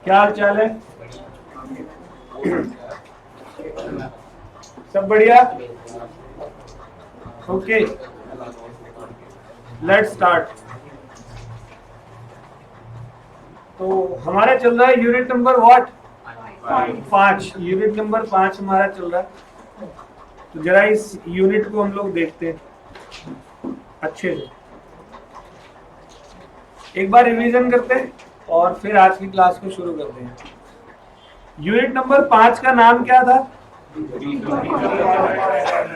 क्या हाल चाल है? सब बढ़िया। Okay, let's start. तो हमारा चल रहा है unit number what? 5। Unit number 5 हमारा चल रहा है। तो जरा इस यूनिट को हम लोग देखते हैं अच्छे से, एक बार रिवीजन करते हैं और फिर आज की क्लास को शुरू करते हैं। यूनिट नंबर 5 का नाम क्या था?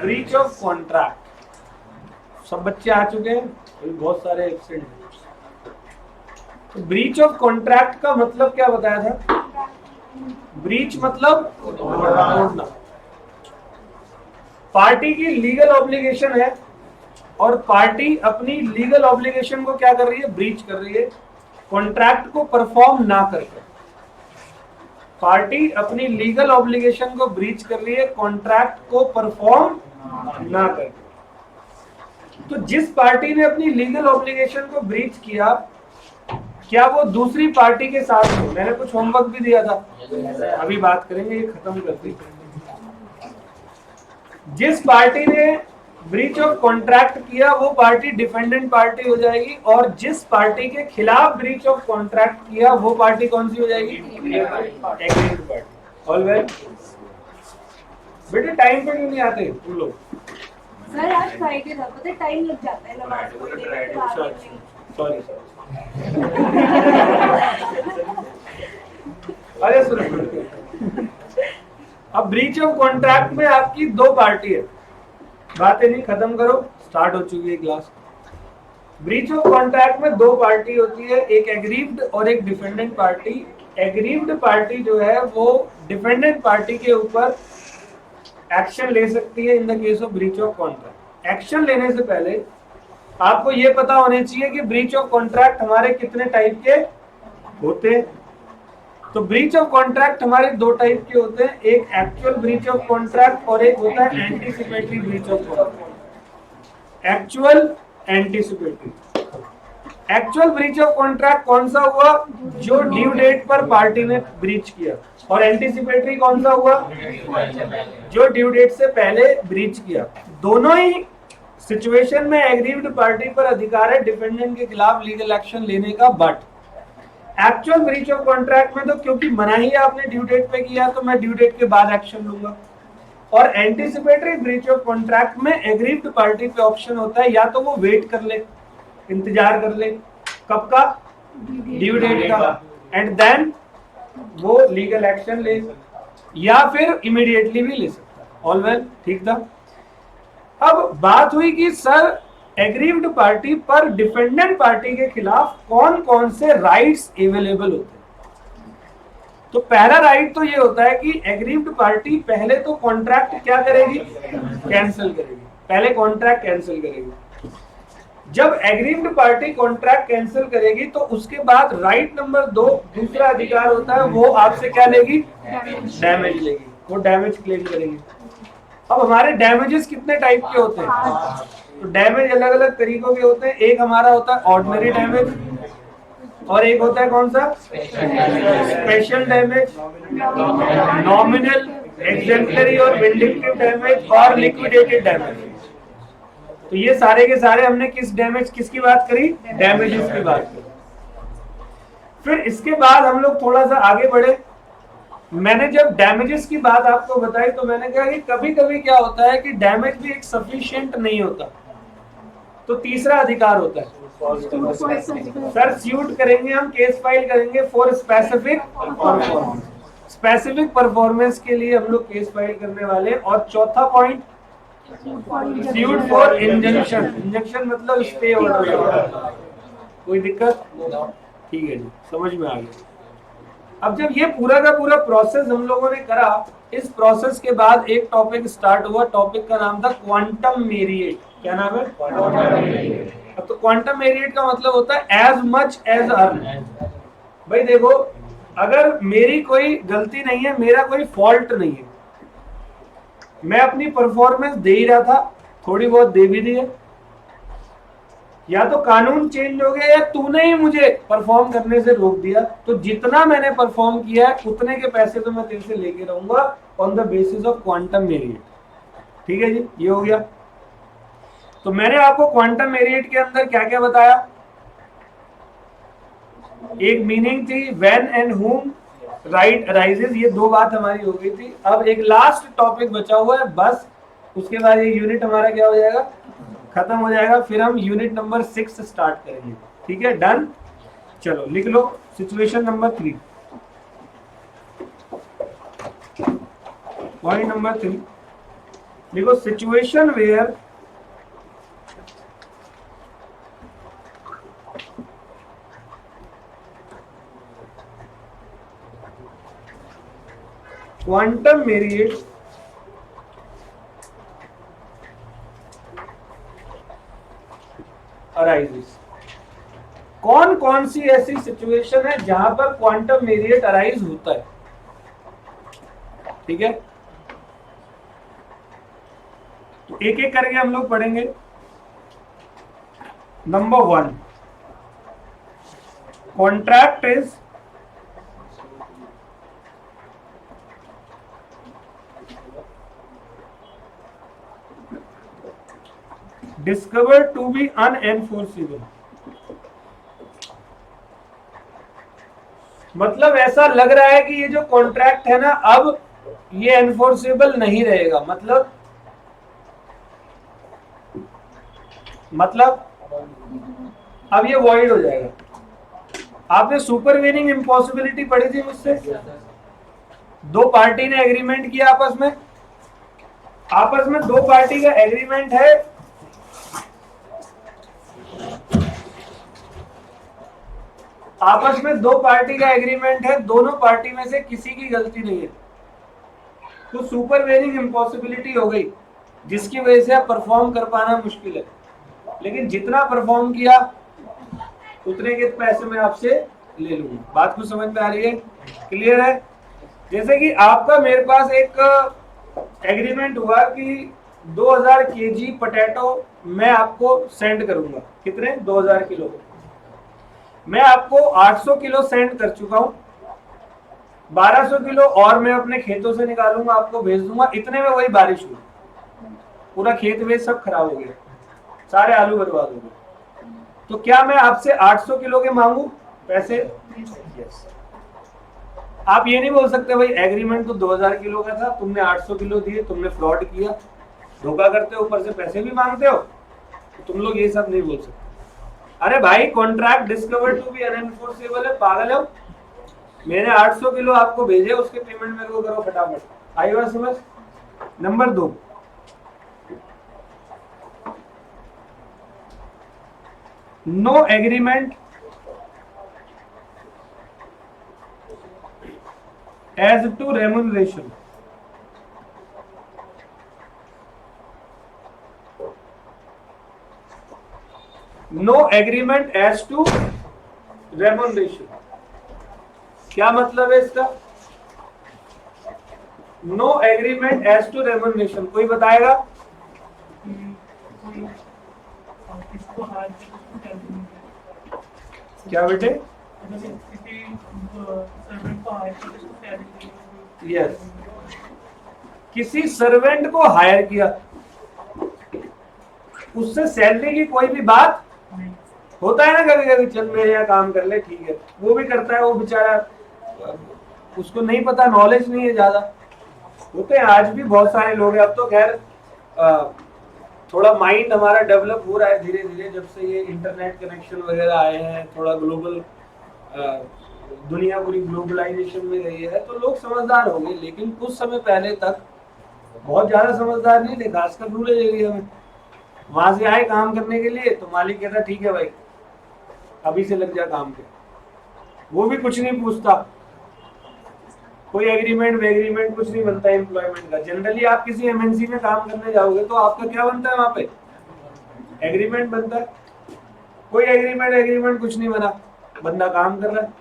Breach of contract. सब बच्चे आ चुके हैं, बहुत सारे एब्सेंट हैं। तो ब्रीच ऑफ कॉन्ट्रैक्ट का मतलब क्या बताया था? ब्रीच मतलब तोड़ना। पार्टी की लीगल ऑब्लिगेशन है और पार्टी अपनी लीगल ऑब्लिगेशन को क्या कर रही है? ब्रीच कर रही है, कॉन्ट्रैक्ट को परफॉर्म ना करके। पार्टी अपनी लीगल ऑब्लिगेशन को ब्रीच कर रही है, कॉन्ट्रैक्ट को परफॉर्म ना करके। तो जिस पार्टी ने अपनी लीगल ऑब्लिगेशन को ब्रीच किया, क्या वो दूसरी पार्टी के साथ हो? मैंने कुछ होमवर्क भी दिया था, अभी बात करेंगे, ये खत्म करते हैं। जिस पार्टी ने ब्रीच ऑफ कॉन्ट्रैक्ट किया वो पार्टी डिफेंडेंट पार्टी हो जाएगी, और जिस पार्टी के खिलाफ ब्रीच ऑफ कॉन्ट्रैक्ट किया वो पार्टी कौन सी हो जाएगी? Agreed party. All well. बेटे टाइम पे क्यों नहीं आते तुम लोग? सर आज फ्राइडे था, पता है टाइम लग जाता है नमाज पढ़ने में। सॉरी। अरे सुनो, अब ब्रीच ऑफ कॉन्ट्रैक्ट में आपकी दो पार्टी है, बातें नहीं खत्म करो, स्टार्ट हो चुकी है क्लास। ब्रीच ऑफ कॉन्ट्रैक्ट में दो पार्टी होती है, एक एग्रीव्ड और एक डिफेंडेंट पार्टी। एग्रीव्ड पार्टी जो है वो डिफेंडेंट पार्टी के ऊपर एक्शन ले सकती है in the case of breach of contract. Action लेने से पहले आपको ये पता होना चाहिए कि ब्रीच ऑफ कॉन्ट्रैक्ट हमारे कितने टाइप के होते हैं। तो ब्रीच ऑफ कॉन्ट्रैक्ट हमारे दो टाइप के होते हैं, एक एक्चुअल ब्रीच ऑफ कॉन्ट्रैक्ट और एक होता है anticipatory breach of contract. Actual, anticipatory. Actual breach of contract कौन सा हुआ? जो ड्यू डेट पर पार्टी ने ब्रीच किया। और एंटीसिपेटरी कौन सा हुआ? जो ड्यू डेट से पहले ब्रीच किया। दोनों ही सिचुएशन में एग्रीव्ड पार्टी पर अधिकार है डिफेंडेंट के खिलाफ लीगल एक्शन लेने का, but actual breach of contract में तो क्योंकि मना ही आपने ड्यू डेट पे किया तो मैं ड्यू डेट के बाद एक्शन लूंगा। और एंटीसिपेटरी ब्रीच ऑफ कॉन्ट्रैक्ट में एग्रीव्ड पार्टी पे ऑप्शन होता है, या तो वो वेट कर ले, इंतजार कर ले, कब का? ड्यू डेट का, एंड देन वो लीगल एक्शन ले, या फिर इमीडिएटली भी ले सकता है। ऑल वेल, ठीक था। अब बात हुई कि सर एग्रीव्ड पार्टी पर डिफेंडेंट पार्टी के खिलाफ कौन कौन से राइट्स अवेलेबल होते हैं। तो पहला राइट तो ये होता है कि एग्रीव्ड पार्टी पहले तो कॉन्ट्रैक्ट क्या करेगी? कैंसिल करेगी। पहले कॉन्ट्रैक्ट कैंसिल करेगी। जब एग्रीव्ड पार्टी कॉन्ट्रैक्ट कैंसिल करेगी तो उसके बाद राइट नंबर 2, दूसरा अधिकार होता है, वो आपसे क्या लेगी? डैमेज लेगी। वो डैमेज क्लेम करेगी। अब हमारे डैमेजेस कितने टाइप के होते हैं? तो डैमेज अलग अलग तरीकों के होते हैं। एक हमारा होता है ऑर्डिनरी डैमेज, और एक होता है कौन सा? स्पेशल डैमेज, नॉमिनल, एग्जेम्पलरी और विंडिक्टिव डैमेज, और लिक्विडेटेड डैमेज। तो ये सारे के सारे हमने किस डैमेज, किसकी बात करी? डैमेजेस की बात करी। फिर इसके बाद हम लोग थोड़ा सा आगे बढ़े। मैंने जब डैमेजेस की बात आपको बताई तो मैंने कहा कि कभी कभी क्या होता है कि डैमेज भी एक सफिशिएंट नहीं होता, तो तीसरा अधिकार होता है, सर स्यूट करेंगे हम, केस फाइल करेंगे for specific performance. Specific performance के लिए हम लोग केस फाइल करने वाले। और चौथा point, suite for injunction. Injunction मतलब स्टे ऑर्डर। कोई दिक्कत? ठीक है जी, समझ में आ गया। अब जब ये पूरा का पूरा प्रोसेस हम लोगों ने करा, इस प्रोसेस के बाद एक टॉपिक स्टार्ट हुआ। टॉपिक का नाम था क्वांटम मेरिएट। क्या नाम है? अब तो क्वांटम मेरिएट का मतलब होता है एज मच एज अर्न। भाई देखो, अगर मेरी कोई गलती नहीं है, मेरा कोई फॉल्ट नहीं है, मैं अपनी परफॉर्मेंस दे ही रहा था, थोड़ी बहुत दे भी दी है, या तो कानून चेंज हो गया या तूने ही मुझे परफॉर्म करने से रोक दिया। तो जितना मैंने परफॉर्म किया है उतने के पैसे तो मैं तेरे से लेके रहूंगा on the basis of quantum merit. ठीक है जी, ये हो गया। तो मैंने आपको क्वांटम मेरिट के अंदर क्या क्या बताया, एक मीनिंग थी व्हेन एंड हुम राइट अराइजेस, ये दो बात हमारी हो गई थी। अब एक लास्ट टॉपिक बचा हुआ है बस, उसके बाद ये यूनिट हमारा क्या हो जाएगा, खत्म हो जाएगा। फिर हम यूनिट नंबर 6 स्टार्ट करेंगे। ठीक है, डन। चलो लिख लो सिचुएशन नंबर 3, पॉइंट नंबर 3 लिखो, situation where quantum merit arises. कौन कौन सी ऐसी सिचुएशन है जहां पर क्वांटम मेरिट अराइज होता है। ठीक है, तो एक एक करके हम लोग पढ़ेंगे। Number 1, contract is discovered to be unenforceable। मतलब ऐसा लग रहा है कि ये जो कॉन्ट्रैक्ट है ना, अब ये एनफोर्सेबल नहीं रहेगा। मतलब अब ये वॉइड हो जाएगा। आपने सुपरवीनिंग इम्पॉसिबिलिटी पढ़ी थी मुझसे, दो पार्टी ने एग्रीमेंट किया आपस में, दो पार्टी का एग्रीमेंट है, आपस में दो पार्टी का एग्रीमेंट है, दोनों पार्टी में से किसी की गलती नहीं है, तो सुपरवेनिंग इम्पॉसिबिलिटी हो गई, जिसकी वजह से आप परफॉर्म कर पाना मुश्किल है। लेकिन जितना परफॉर्म किया उतने के पैसे मैं आपसे ले लूंगा। बात को समझ में आ रही है, क्लियर है। जैसे कि आपका मेरे पास एक एग्रीमेंट हुआ कि 2000 केजी पोटैटो मैं आपको सेंड करूंगा। कितने? 2000 किलो। मैं आपको 800 किलो सेंड कर चुका हूं, 1200 किलो और मैं अपने खेतों से निकालूंगा, आपको भेज दूंगा। इतने में वही बारिश हुई, पूरा खेत वेत सब खराब हो गया, सारे आलू बर्बाद हो गए। तो क्या मैं आपसे 800 किलो के मांगू पैसे? yes। आप ये नहीं बोल सकते भाई एग्रीमेंट तो 2000 किलो का था, तुमने 800 किलो दिए, तुमने फ्रॉड किया, धोखा करते हो, ऊपर से पैसे भी मांगते हो। तुम लोग ये सब नहीं बोल सकते। अरे भाई कॉन्ट्रैक्ट डिस्कवर्ड टू बी अनएनफोर्सेबल है, पागल हो। मैंने 800 किलो आपको भेजे, उसके पेमेंट मेरे को करो फटाफट। आई बात समझ। Number 2, no agreement as to remuneration. No agreement as to remuneration, क्या मतलब है इसका? No agreement as to remuneration, कोई बताएगा? क्या बेटे? यस, किसी सर्वेंट को हायर किया, उससे सैलरी की कोई भी बात होता है ना, कभी कभी चल मेरे यहाँ काम कर ले, ठीक है, वो भी करता है, वो बेचारा उसको नहीं पता, नॉलेज नहीं है ज्यादा, होते हैं आज भी बहुत सारे लोग हैं। अब तो खैर थोड़ा माइंड हमारा डेवलप हो रहा है धीरे धीरे, जब से ये इंटरनेट कनेक्शन वगैरह आए हैं, थोड़ा ग्लोबल दुनिया पूरी ग्लोबलाइजेशन में गई है, तो लोग समझदार हो गए। लेकिन कुछ समय पहले तक बहुत ज्यादा समझदार नहीं थे, खासकर रूरल एरिया में। वहां से आए काम करने के लिए तो मालिक कहता ठीक है भाई अभी से लग जा काम पे, वो भी कुछ नहीं पूछता, कोई एग्रीमेंट कुछ नहीं बनता एम्प्लॉयमेंट का। जनरली आप किसी एमएनसी में काम करने जाओगे तो आपका क्या बनता है, वहां पे एग्रीमेंट बनता है। कोई एग्रीमेंट कुछ नहीं बना, बंदा काम कर रहा है।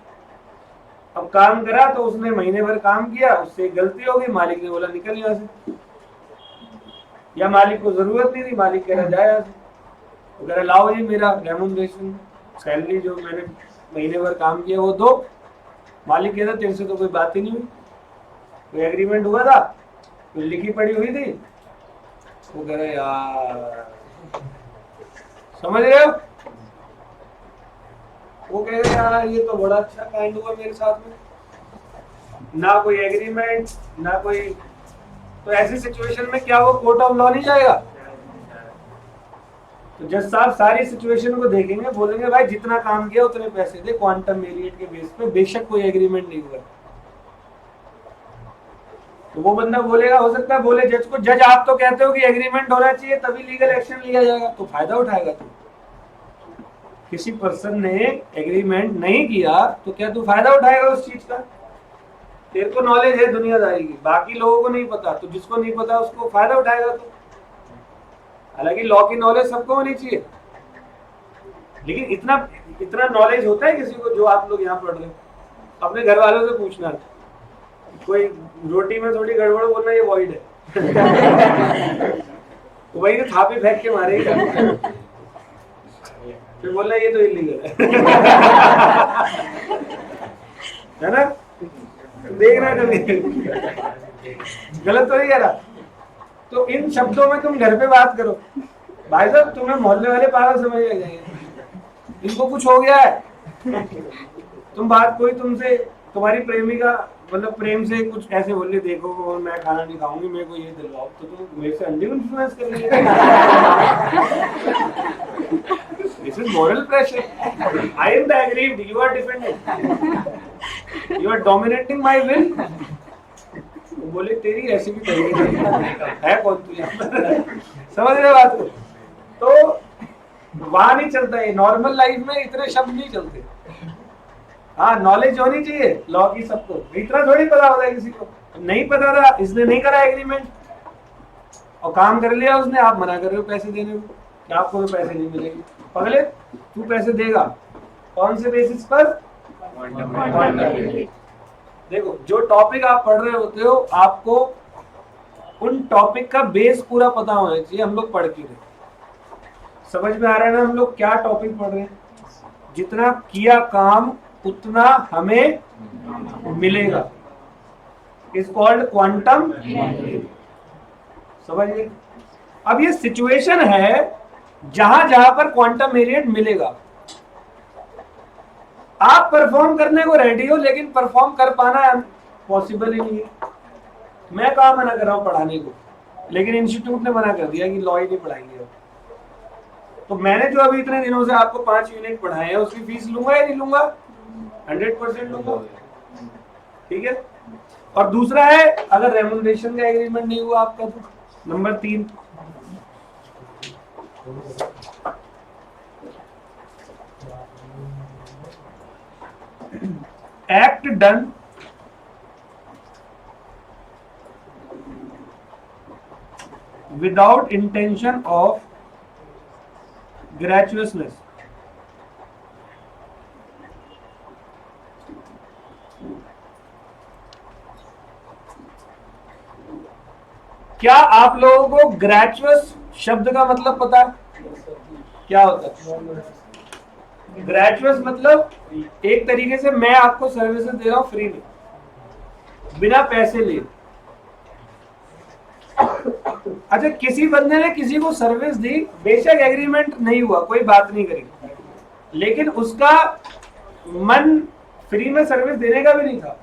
अब काम करा तो उसने महीने भर काम किया, उससे गलती हो गई, मालिक ने बोला निकल यहाँ से, या मालिक को जरूरत नहीं थी, मालिक कह रहा जाए यहाँ से। वो कह रहा लाओ जी मेरा रेम्यूनरेशन, सैलरी जो मैंने महीने भर काम किया वो दो। मालिक कहता तेरे से तो कोई बात ही नहीं हुई, कोई एग्रीमेंट हुआ था, कोई लिखी पड़ी हुई थी। वो कह रहा यार, समझ रहे हो? वो कह रहे यार ये तो बड़ा अच्छा कांड हुआ मेरे साथ में, ना कोई एग्रीमेंट ना कोई। तो ऐसी सिचुएशन में क्या वो कोर्ट ऑफ लॉ नहीं जाएगा? तो जज साहब सारी सिचुएशन को देखेंगे, बोलेंगे भाई जितना काम किया उतने पैसे दे, क्वांटम वेरिएट के बेस पे, बेशक कोई एग्रीमेंट नहीं हुआ। तो वो बंदा बोलेगा, हो सकता है बोले जज को, जज आप तो कहते हो कि एग्रीमेंट होना चाहिए तभी लीगल एक्शन लिया जाएगा, तो फायदा उठाएगा तू। किसी पर्सन ने एग्रीमेंट नहीं किया तो क्या तू फायदा उठाएगा उस चीज का? तेरे को नॉलेज है दुनियादारी की, बाकी लोगों को नहीं पता, तो जिसको नहीं पता उसको फायदा उठाएगा तू। हालांकि लॉ की नॉलेज सबको होनी चाहिए, लेकिन इतना नॉलेज होता है किसी को जो आप लोग यहाँ पढ़ रहे हो? अपने घर वालों से पूछना, कोई रोटी में थोड़ी गड़बड़ बोलना ये वॉइड है तो वही तो थापी फेंक के मारेगा, फिर बोलना ये तो इलीगल है ना? देख रहा है कभी गलत तो नहीं कह रहा? तो इन शब्दों में तुम घर पे बात करो, भाई साहब तुम्हें मोहल्ले वाले पागल समझ जाएंगे, इनको कुछ हो गया है। तुम बात कोई तुमसे, तुम्हारी प्रेमिका मतलब प्रेम से कुछ ऐसे बोले, देखो मैं खाना नहीं खाऊंगी, मेरे को ये दिलवाओ, तो तुम मेरे से अंडे इन्फ्लुएंस कर रही this is moral pressure. I am the aggrieved, you are defending, you are dominating my will. बोले तेरी ऐसी भी है कौन तू यहाँ? समझ रहे बात को? तो वहां नहीं चलता है, नॉर्मल लाइफ में इतने शब्द नहीं चलते। हाँ नॉलेज होनी चाहिए लॉ की सबको, इतना थोड़ी पता होता है किसी को। नहीं पता था इसने नहीं करा एग्रीमेंट और काम कर लिया उसने, आप मना कर रहे हो पैसे देने को कि आपको भी पैसे नहीं मिलेंगे। पगले तू पैसे देगा कौन से बेसिस पर? देखो जो टॉपिक आप पढ़ रहे होते हो आपको उन टॉपिक का बेस पूरा पता होना चाहिए। हम लोग पढ़ क्यों रहे, समझ में आ रहा है ना? हम लोग क्या टॉपिक पढ़ रहे हैं, जितना किया काम उतना हमें मिलेगा, इज कॉल्ड क्वांटम। समझिए, अब ये सिचुएशन है जहां जहां पर क्वांटम वेरिएट मिलेगा। आप परफॉर्म करने को रेडी हो लेकिन परफॉर्म कर पाना पॉसिबल ही नहीं है। मैं कहा मना कर रहा हूं पढ़ाने को, लेकिन इंस्टीट्यूट ने मना कर दिया कि लॉ ही नहीं पढ़ाएंगे। तो मैंने जो अभी इतने दिनों से आपको 5 यूनिट पढ़ाए हैं उसकी फीस लूंगा या नहीं लूंगा? 100% लूंगा, ठीक है। और दूसरा है अगर रेम्यूनरेशन का एग्रीमेंट नहीं हुआ आपका, तो number 3 act done without intention of gratuitousness। क्या आप लोगों को ग्रेचुअस शब्द का मतलब पता है? क्या होता है ग्रेचुअस? मतलब एक तरीके से मैं आपको सर्विसेज दे रहा हूं फ्री में, बिना पैसे लिए। अच्छा, किसी बंदे ने किसी को सर्विस दी, बेशक एग्रीमेंट नहीं हुआ, कोई बात नहीं करी, लेकिन उसका मन फ्री में सर्विस देने का भी नहीं था।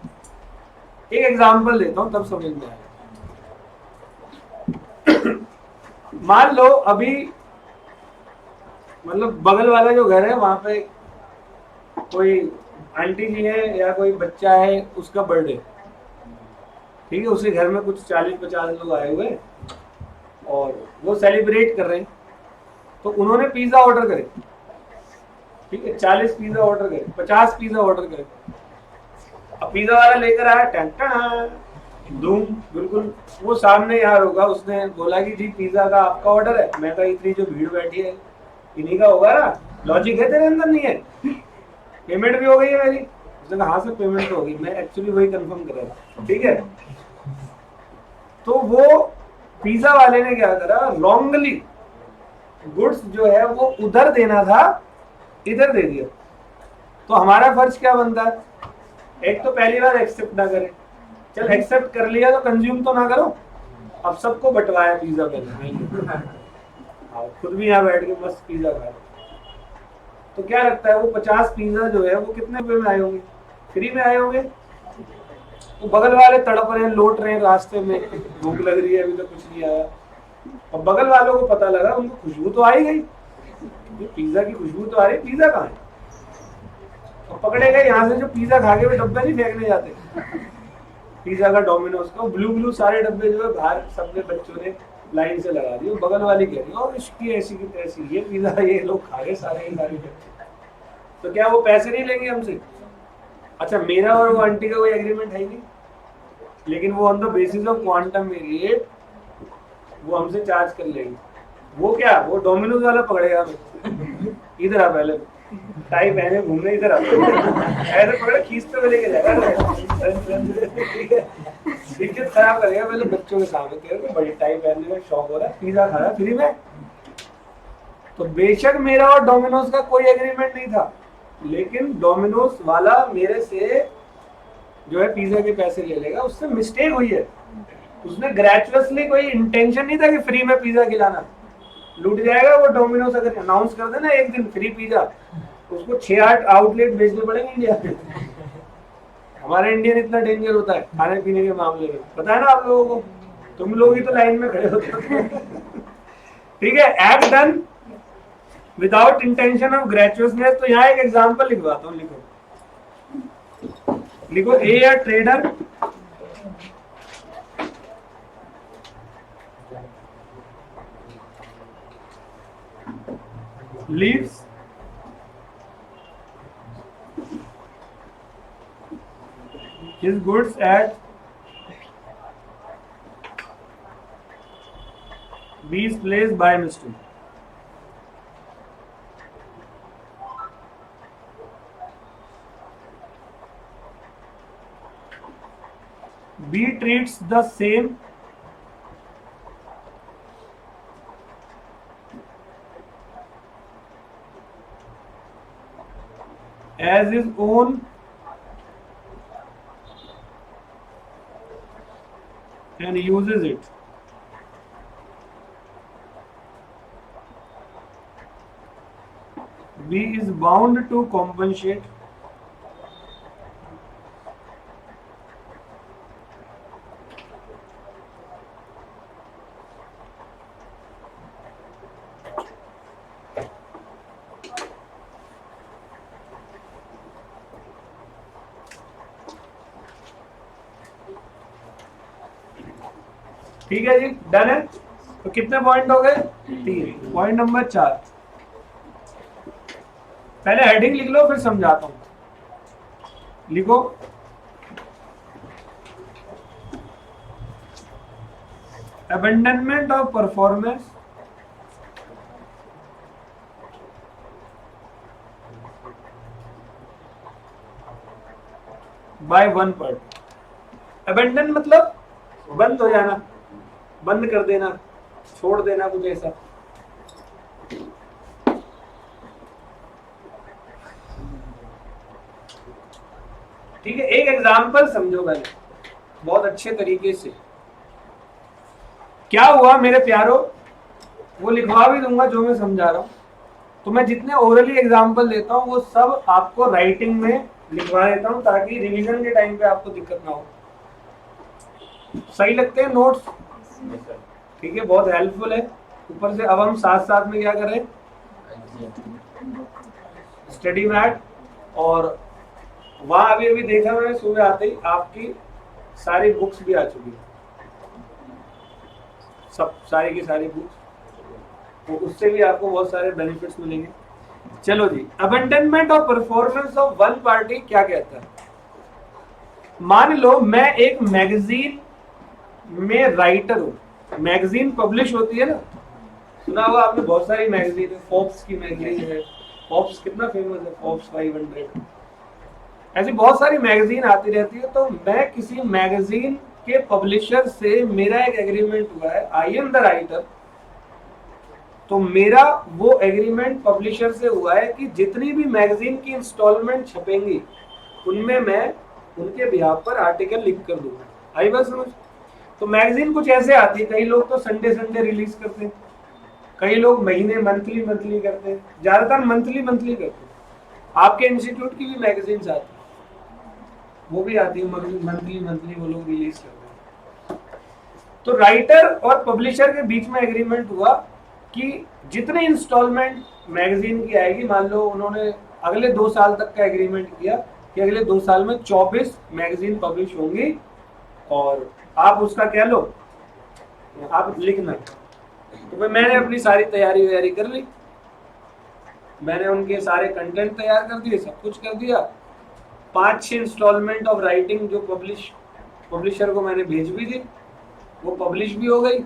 एक एग्जांपल देता हूं तब समझ में आएगा। मान लो अभी मतलब बगल वाला जो घर है वहां पे कोई आंटी जी है या कोई बच्चा है, उसका बर्थडे, ठीक है, उसके घर में कुछ 40-50 लोग आए हुए और वो सेलिब्रेट कर रहे हैं। तो उन्होंने पिज्जा ऑर्डर करे, ठीक है, 40 पिज्जा ऑर्डर करे, 50 पिज्जा ऑर्डर करे। अब पिज्जा वाला लेकर आया, टैंटा धूम, बिल्कुल वो सामने यार होगा, उसने बोला कि जी पिज्जा का आपका ऑर्डर है। मैं कहा इतनी जो भीड़ बैठी है इन्हीं का होगा ना, लॉजिक है तेरे अंदर? नहीं है। पेमेंट भी हो गई है मेरी? उसने कहा हाँ सर पेमेंट तो होगी, मैं एक्चुअली वही कंफर्म कर रहा था, ठीक है। तो वो पिज्जा वाले ने क्या करा, रॉन्गली गुड्स जो है वो उधर देना था, इधर दे दिया, तो हमारा फर्ज क्या बनता है? एक तो पहली बार एक्सेप्ट ना करें, चल एक्सेप्ट कर लिया तो कंज्यूम तो ना करो। अब सबको बंटवाया पिज्जा पहले, हाँ, खुद भी यहाँ बैठ के मस्त पिज्जा खा रहे। तो क्या लगता है वो 50 पिज्जा जो है वो कितने रुपए में आए होंगे? फ्री में आए होंगे। तो बगल वाले तड़प रहे हैं, लौट रहे हैं रास्ते में, भूख लग रही है, अभी तक कुछ नहीं आया, और बगल वालों को पता लगा, उनको खुशबू तो आई गई, पिज्जा की खुशबू तो आ रही, पिज्जा कहाँ है? और पकड़े गए यहाँ से जो पिज्जा खा के वो डब्बे नहीं फेंकने जाते, पिज्जा का डोमिनोज का ब्लू सारे डब्बे जो है बाहर सबने बच्चों ने लाइन से लगा दी, बगल वाली कह रही और इसकी ऐसी की तैसी, ये पिज्जा ये लोग खा गए सारे के सारे। तो क्या वो पैसे नहीं लेंगे हमसे? अच्छा, मेरा और वो आंटी का कोई एग्रीमेंट है नहीं, लेकिन वो on the basis of quantum rate वो हमसे चार्ज कर लेंगे। वो क्या, वो डोमिनोज वाला पकड़ेगा हमें, इधर आ पहले, टाई पहने घूमने, इधर आ, ऐसे पकड़े खींचते हुए लेके जाएगा, इज्जत खराब करेगा पहले बच्चों के सामने, तेरे को बड़ी टाई पहनने का शौक हो रहा है, पिज्जा खा रहा है फ्री में। तो बेशक मेरा और डोमिनोज का कोई एग्रीमेंट नहीं था, लेकिन डोमिनोज वाला मेरे से जो है पिज्जा के पैसे ले लेगा, उससे मिस्टेक हुई है, उसने ग्रेचुअसली, कोई इंटेंशन नहीं था कि फ्री में पिज्जा खिलाना, लूट जाएगा वो डोमिनोज। अगर अनाउंस कर देना एक दिन फ्री पिज्जा, उसको 6-8 आउटलेट बेचने पड़ेंगे इंडिया में। हमारा इंडियन इतना डेंजर होता है खाने पीने के मामले में, पता है ना आप लोगों को, तुम लोग ही तो लाइन में खड़े होते हो। ठीक है, act done without intention of gratuitousness. तो यहाँ एक एग्जांपल लिखवाता हूँ, लिखो a trader leaves his goods at B's place by mistake. B treats the same as his own and uses it. B is bound to compensate ठीक है जी, done है। तो कितने पॉइंट हो गए? 3। पॉइंट नंबर 4, पहले हेडिंग लिख लो फिर समझाता हूं। लिखो abandonment of performance by one part. Abandon मतलब बंद हो जाना, बंद कर देना, छोड़ देना, कुछ ऐसा। ठीक है, एक एग्जांपल समझो पहले बहुत अच्छे तरीके से। क्या हुआ मेरे प्यारो, वो लिखवा भी दूंगा जो मैं समझा रहा हूं। तो मैं जितने ओरली एग्जांपल देता हूं वो सब आपको राइटिंग में लिखवा देता हूं ताकि रिवीजन के टाइम पे आपको दिक्कत ना हो। सही लगते हैं नोट्स? ठीक है, बहुत हेल्पफुल है। ऊपर से अब हम साथ साथ में क्या कर रहे हैं, स्टडी मैट, और वहां अभी अभी देखा मैंने सुबह आते ही आपकी सारी बुक्स भी आ चुकी है, सब सारी की सारी बुक्स, तो उससे भी आपको बहुत सारे बेनिफिट्स मिलेंगे। चलो जी, abandonment of performance of one party क्या कहता है। मान लो मैं एक मैगजीन में राइटर हूँ, मैगजीन पब्लिश होती है ना, सुना होगा आपने, बहुत सारी मैगजीन है, फोर्ब्स की मैगजीन है, फोर्ब्स कितना फेमस है, फोर्ब्स 500, ऐसी बहुत सारी मैगजीन आती रहती है। तो मैं किसी मैगजीन के पब्लिशर से मेरा एक एग्रीमेंट हुआ है, आई एम द राइटर तो मेरा वो एग्रीमेंट पब्लिशर से हुआ है कि जितनी भी मैगजीन की इंस्टॉलमेंट छपेंगी उनमें मैं उनके बिहाफ पर आर्टिकल लिख कर दूंगा। आई बात समझ? तो मैगजीन कुछ ऐसे आती है, कई लोग तो संडे संडे रिलीज करते हैं, कई लोग महीने मंथली मंथली करते हैं, ज्यादातर मंथली मंथली करते हैं। आपके इंस्टीट्यूट की भी मैगजीन्स आती है, वो भी आती है मंथली मंथली, वो लोग रिलीज करते हैं। तो राइटर और पब्लिशर के बीच में एग्रीमेंट हुआ कि जितने इंस्टॉलमेंट मैगजीन की आएगी, मान लो उन्होंने अगले 2 साल तक का एग्रीमेंट किया कि अगले 2 साल में 24 मैगजीन पब्लिश होंगी, और आप उसका कह लो, आप लिखना। तो भाई मैंने अपनी सारी तैयारी कर ली, मैंने उनके सारे कंटेंट तैयार कर दिए, सब कुछ कर दिया। 5-6 इंस्टॉलमेंट ऑफ राइटिंग जो पब्लिशर को मैंने भेज भी दी, वो पब्लिश भी हो गई,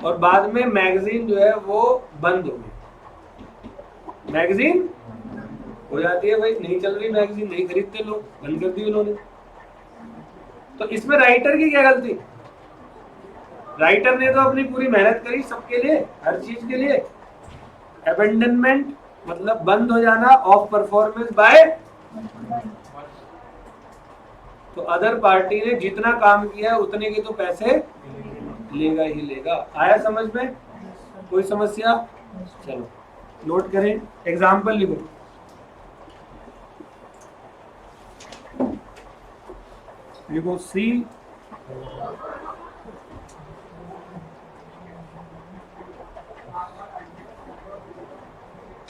और बाद में मैगजीन जो है वो बंद हो गई। मैगजीन हो जाती है भाई, नहीं चल रही मैगजीन, नहीं खरीदते लोग, बंद कर दी उन्होंने। तो इसमें राइटर की क्या गलती? राइटर ने तो अपनी पूरी मेहनत करी सबके लिए, हर चीज के लिए। अबेंडनमेंट मतलब बंद हो जाना ऑफ परफॉर्मेंस बाय, तो अदर पार्टी ने जितना काम किया है उतने के तो पैसे लेगा ही लेगा। आया समझ में? कोई समस्या? चलो नोट करें, एग्जाम्पल लिखो। लिखो सी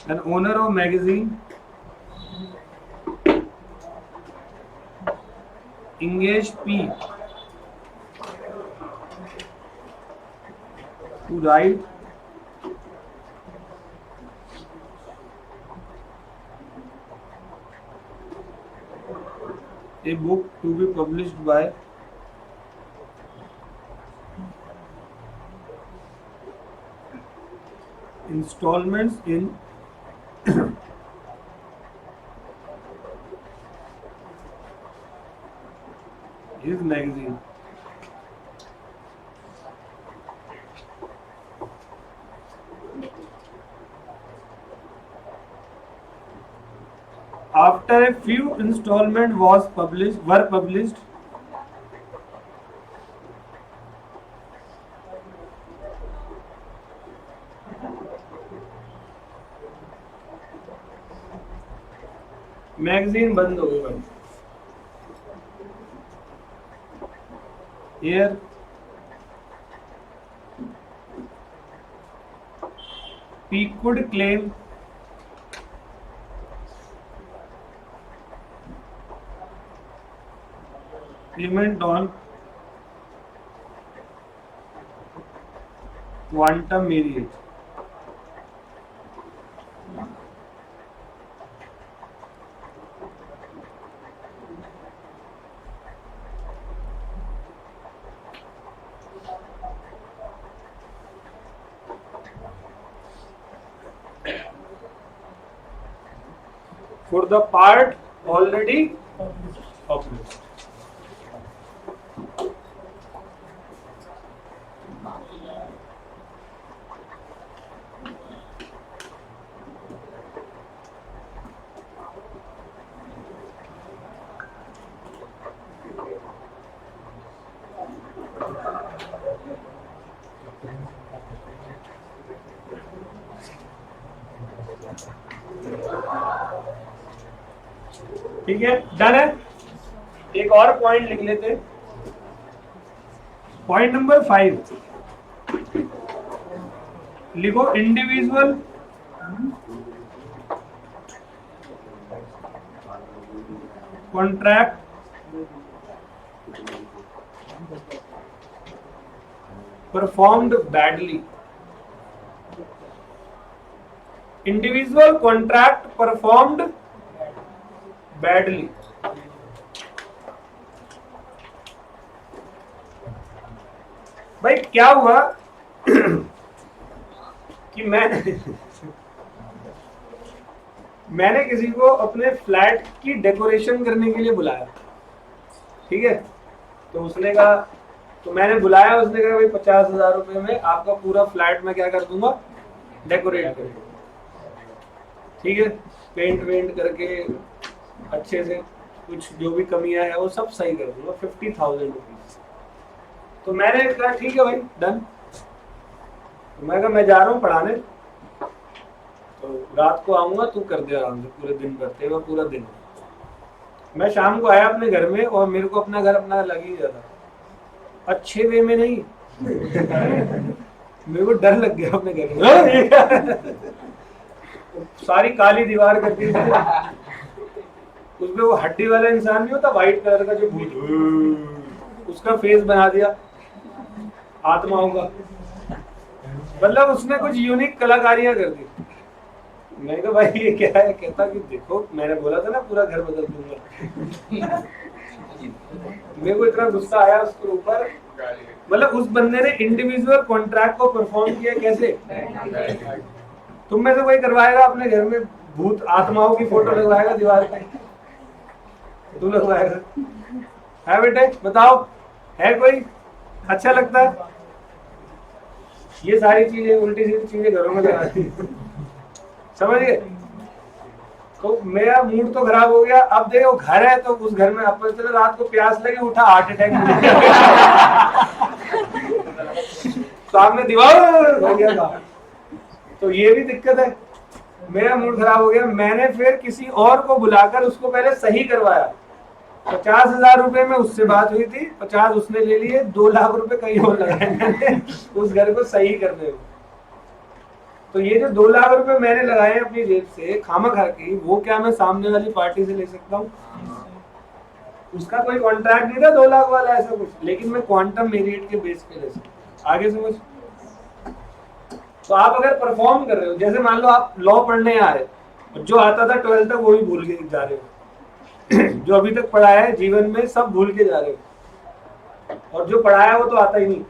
an owner of magazine engaged P to write a book to be published by installments in his magazine. After a few installments were published, magazine बंद हो गई भाई। Here P could claim payment on quantum marriage. For the part already published. ठीक है, done है। एक और point लिख लेते, पॉइंट नंबर 5 लिखो। Individual contract performed badly. Individual contract performed badly. भाई क्या हुआ कि मैंने किसी को अपने फ्लैट की डेकोरेशन करने के लिए बुलाया, ठीक है। तो उसने कहा, तो मैंने बुलाया, उसने कहा भाई 50,000 रुपए में आपका पूरा फ्लैट मैं क्या कर दूंगा, डेकोरेट करके, ठीक है, पेंट वेंट करके अच्छे से, कुछ जो भी कमियां है वो सब सही कर दूंगा, 50,000 रुपीज। तो मैंने कहा ठीक है भाई, डन। तो मैं कहा मैं जा रहा हूँ पढ़ाने, तो रात को आऊंगा, तू कर दे आराम से, पूरे दिन करते हुए पूरा दिन। मैं शाम को आया अपने घर में, और मेरे को अपना घर अपना लग ही जाता, अच्छे वे में नहीं मेरे को डर लग गया अपने घर में सारी काली दीवार कर दी उसमें वो हड्डी वाला इंसान नहीं होता, व्हाइट कलर का जो भूत, उसका फेस बना दिया आत्माओं का। मतलब उसने कुछ यूनिक कलाकारियां कर दी। मैंने कहा भाई ये क्या है? कहता कि देखो मैंने बोला था ना पूरा घर बदल दूंगा मेरे को इतना गुस्सा आया उसके ऊपर। मतलब उस बंदे ने इंडिविजुअल कॉन्ट्रैक्ट को परफॉर्म किया कैसे? तुम में से कोई करवाएगा अपने घर में भूत आत्माओं की फोटो लगवाएगा दीवार पे? तू लगवाएगा? है बेटे बताओ, है कोई? अच्छा लगता है? ये सारी चीजें उल्टी सीधी चीजें घरों में लगाती, समझ गए? तो मेरा मूड तो खराब हो गया। अब देखो घर है तो उस घर में अपन चले, रात को प्यास लगी, उठा हार्ट अटैक सामने दीवार हो गया था। तो ये भी दिक्कत है। मेरा मूड खराब हो गया, मैंने फिर किसी और को बुलाकर उसको पहले सही करवाया। 50,000 रुपए में उससे बात हुई थी, 50 उसने ले लिए, 2 लाख रुपए कहीं और लगाए मैंने उस घर को सही करने में। तो ये जो 2 लाख रुपए मैंने लगाए अपनी जेब से खामखा की, वो क्या मैं सामने वाली पार्टी से ले सकता हूँ? उसका कोई कॉन्ट्रैक्ट नहीं था 2 लाख वाला ऐसा कुछ, लेकिन मैं क्वांटम मेरिट के बेस पे ले सकता। आगे समझ? तो आप अगर परफॉर्म कर रहे हो, जैसे मान लो आप लॉ पढ़ने आए, जो आता था 12th तक वो भी भूल के जा रहे हो जो अभी तक पढ़ाया है जीवन में सब भूल के जा रहे हो, और जो पढ़ाया वो तो आता ही नहीं।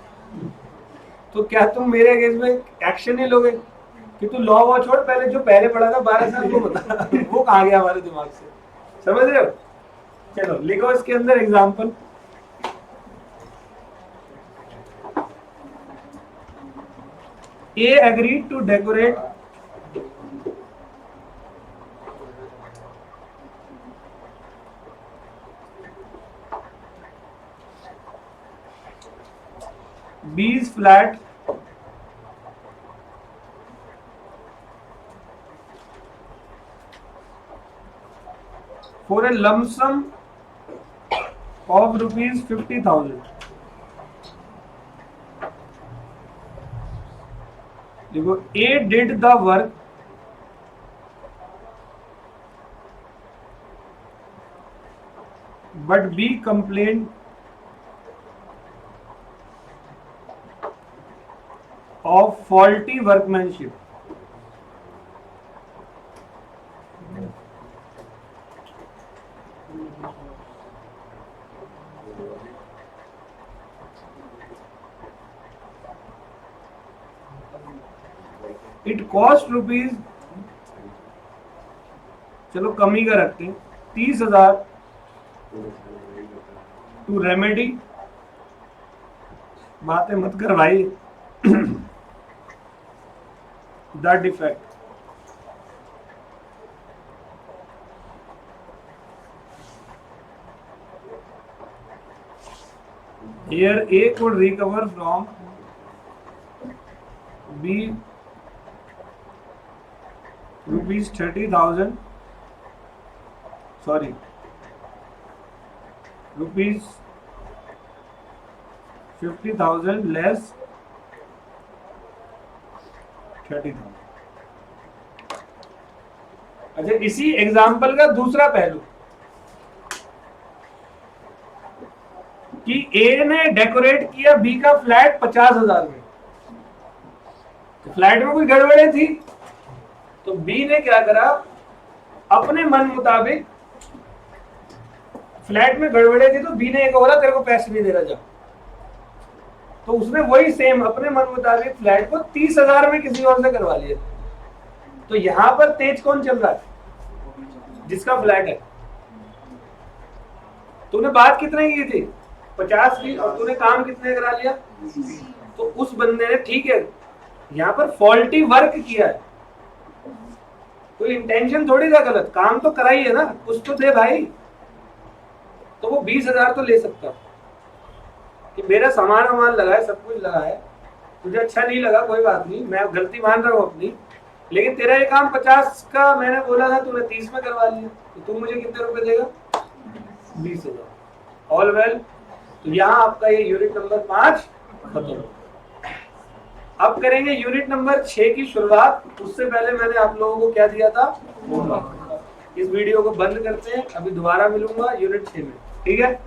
तो क्या तुम मेरे अगेंस्ट में एक्शन नहीं लोगे कि तू लॉ वो छोड़, पहले जो पहले पढ़ा था 12 साल वो बता वो कहाँ गया हमारे दिमाग से? समझ रहे हो? चलो लिखो इसके अंदर example. A agreed to decorate B's flat for a lump sum of rupees 50,000. देखो A did the work but B complained of faulty workmanship. It cost rupees, चलो कम ही का रखते हैं, 30,000 टू रेमेडी। बातें मत कर भाई the defect. Here A could recover from B rupees 30,000, sorry, rupees 50,000 less 30,000। अच्छा, इसी एग्जाम्पल का दूसरा पहलू कि ए ने डेकोरेट किया बी का फ्लैट 50,000 में। तो फ्लैट में कोई गड़बड़े थी, तो बी ने क्या करा, अपने मन मुताबिक, फ्लैट में गड़बड़े थी तो बी ने एक बोला तेरे को पैसे नहीं दे रहा जा, तो उसने वही सेम अपने मन मुताबिक फ्लैट को 30,000 में किसी और से करवा लिया। तो यहां पर तेज कौन चल रहा है? जिसका फ्लैट है। तूने बात कितने की थी? 50 की, और तूने काम कितने करा लिया? तो उस बंदे ने ठीक है यहाँ पर फॉल्टी वर्क किया है, कोई इंटेंशन थोड़ी था गलत, काम तो कराई है ना, कुछ तो दे भाई। तो वो 20,000 तो ले सकता कि मेरा सामान वामान लगा है, सब कुछ लगा है, तुझे अच्छा नहीं लगा कोई बात नहीं, मैं गलती मान रहा हूँ अपनी, लेकिन तेरा ये काम 50 का मैंने बोला था, तूने 30 में करवा लिया, तो तू मुझे कितने रुपए देगा? 20,000। All well. तो यहाँ आपका ये यूनिट नंबर 5 खत्म। अब करेंगे यूनिट नंबर 6 की शुरुआत। उससे पहले मैंने आप लोगों को क्या दिया था? होमवर्क। इस वीडियो को बंद करते हैं, अभी दोबारा मिलूंगा यूनिट 6 में, ठीक है?